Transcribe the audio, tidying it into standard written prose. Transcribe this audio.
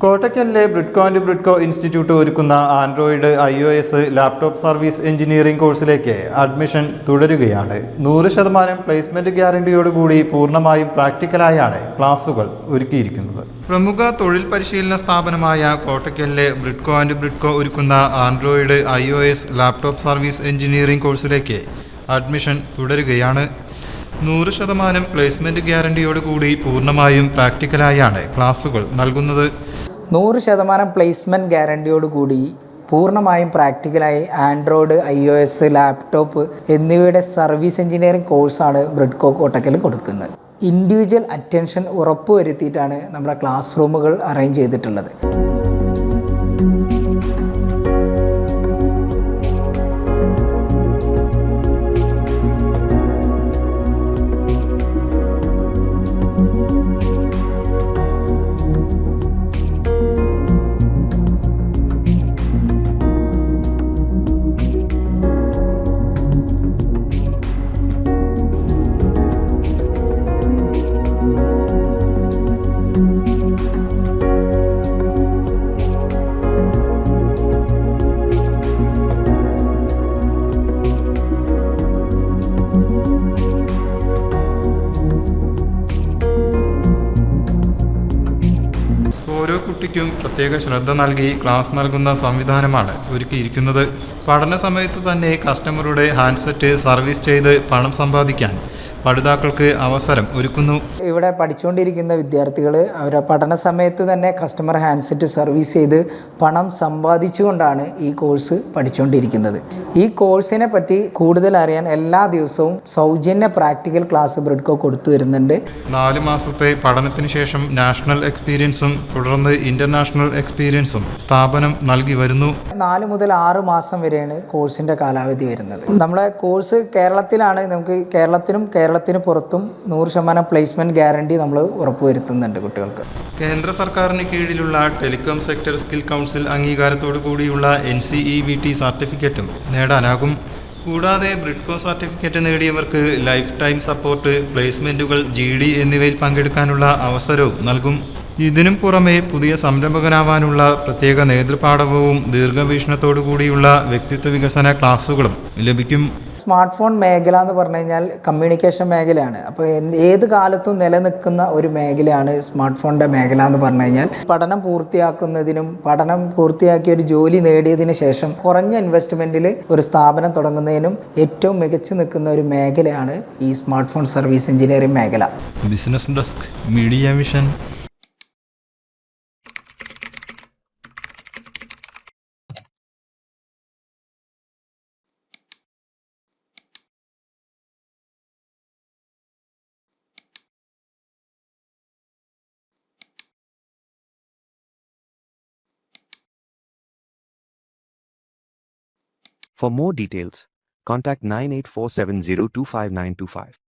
കോട്ടയ്ക്കലിലെ Bridco and Bridco institute ഒരുക്കുന്ന Android iOS laptop service engineering കോഴ്സിലേക്ക് admission തുടരുകയാണ്. 100% പ്ലേസ്മെന്റ് ഗ്യാരണ്ടിയോടുകൂടി പൂർണ്ണമായും പ്രാക്ടിക്കലായാണ് ക്ലാസുകൾ ഒരുക്കിയിരിക്കുന്നത്. പ്രമുഖ തൊഴിൽ പരിശീലന സ്ഥാപനമായ കോട്ടയ്ക്കലിലെ ബ്രിഡ്കോ ആൻഡ് ബ്രിഡ്കോ ഒരുക്കുന്ന Android iOS laptop service engineering കോഴ്സിലേക്ക് അഡ്മിഷൻ തുടരുകയാണ്. 100% പ്ലേസ്മെന്റ് ഗ്യാരണ്ടിയോടുകൂടി പൂർണ്ണമായും പ്രാക്ടിക്കലായാണ് ക്ലാസുകൾ നൽകുന്നത്. 100% പ്ലേസ്മെൻറ്റ് ഗ്യാരണ്ടിയോടുകൂടി പൂർണ്ണമായും പ്രാക്ടിക്കലായി ആൻഡ്രോയിഡ് iOS ലാപ്ടോപ്പ് എന്നിവയുടെ സർവീസ് എഞ്ചിനീയറിംഗ് കോഴ്സാണ് ബ്രിഡ്കോ കോട്ടക്കൽ കൊടുക്കുന്നത്. ഇൻഡിവിജ്വൽ അറ്റൻഷൻ ഉറപ്പുവരുത്തിയിട്ടാണ് നമ്മുടെ ക്ലാസ് റൂമുകൾ അറേഞ്ച് ചെയ്തിട്ടുള്ളത്. ഓരോ കുട്ടിക്കും പ്രത്യേക ശ്രദ്ധ നൽകി ക്ലാസ് നൽകുന്ന സംവിധാനമാണ് ഒരുക്കിയിരിക്കുന്നത്. പഠന സമയത്ത് തന്നെ കസ്റ്റമറുടെ ഹാൻഡ്സെറ്റ് സർവീസ് ചെയ്ത് പണം സമ്പാദിക്കാൻ പഠിതാക്കൾക്ക് അവസരം ഒരുക്കുന്നു. ഇവിടെ പഠിച്ചുകൊണ്ടിരിക്കുന്ന വിദ്യാർത്ഥികൾ അവരുടെ പഠന സമയത്ത് തന്നെ കസ്റ്റമർ ഹാൻഡ്സെറ്റ് സർവീസ് ചെയ്ത് പണം സമ്പാദിച്ചുകൊണ്ടാണ് ഈ കോഴ്സ് പഠിച്ചുകൊണ്ടിരിക്കുന്നത്. ഈ കോഴ്സിനെ പറ്റി കൂടുതൽ അറിയാൻ എല്ലാ ദിവസവും സൗജന്യ പ്രാക്ടിക്കൽ ക്ലാസ് ബ്രിഡ്കോ കൊടുത്തു വരുന്നുണ്ട്. 4 മാസത്തെ പഠനത്തിന് ശേഷം നാഷണൽ എക്സ്പീരിയൻസും തുടർന്ന് ഇന്റർനാഷണൽ എക്സ്പീരിയൻസും സ്ഥാപനം നൽകി വരുന്നു. 4 മുതൽ 6 മാസം വരെയാണ് കോഴ്സിൻ്റെ കാലാവധി വരുന്നത്. നമ്മുടെ കോഴ്സ് കേരളത്തിലാണ്. നമുക്ക് കേരളത്തിന് പുറത്തും 100% പ്ലേസ്മെൻറ്റ് ഗ്യാരണ്ടി നമ്മൾ ഉറപ്പുവരുത്തുന്നുണ്ട് കുട്ടികൾക്ക്. കേന്ദ്ര സർക്കാരിന് കീഴിലുള്ള ടെലികോം സെക്ടർ സ്കിൽ കൗൺസിൽ അംഗീകാരത്തോടു കൂടിയുള്ള NCEVT സർട്ടിഫിക്കറ്റും നേടാനാകും. കൂടാതെ ബ്രിഡ്കോ സർട്ടിഫിക്കറ്റ് നേടിയവർക്ക് ലൈഫ് ടൈം സപ്പോർട്ട്, പ്ലേസ്മെൻറ്റുകൾ, GD എന്നിവയിൽ പങ്കെടുക്കാനുള്ള അവസരവും നൽകും. ഇതിനും പുറമെ പുതിയ സംരംഭകനാവാനുള്ള പ്രത്യേക നേതൃപാഠവും ദീർഘവീക്ഷണത്തോടു കൂടിയുള്ള വ്യക്തിത്വ വികസന ക്ലാസുകളും ലഭിക്കും. സ്മാർട്ട് ഫോൺ മേഖല എന്ന് പറഞ്ഞു കഴിഞ്ഞാൽ കമ്മ്യൂണിക്കേഷൻ മേഖലയാണ്. അപ്പോൾ ഏത് കാലത്തും നിലനിൽക്കുന്ന ഒരു മേഖലയാണ് സ്മാർട്ട് ഫോണിൻ്റെ മേഖല എന്ന് പറഞ്ഞു കഴിഞ്ഞാൽ. പഠനം പൂർത്തിയാക്കി ഒരു ജോലി നേടിയതിന് ശേഷം കുറഞ്ഞ ഇൻവെസ്റ്റ്മെൻറ്റിൽ ഒരു സ്ഥാപനം തുടങ്ങുന്നതിനും ഏറ്റവും മികച്ചു നിൽക്കുന്ന ഒരു മേഖലയാണ് ഈ സ്മാർട്ട് ഫോൺ സർവീസ് എഞ്ചിനീയറിംഗ് മേഖല. Business desk, media vision. For more details, contact 9847025925.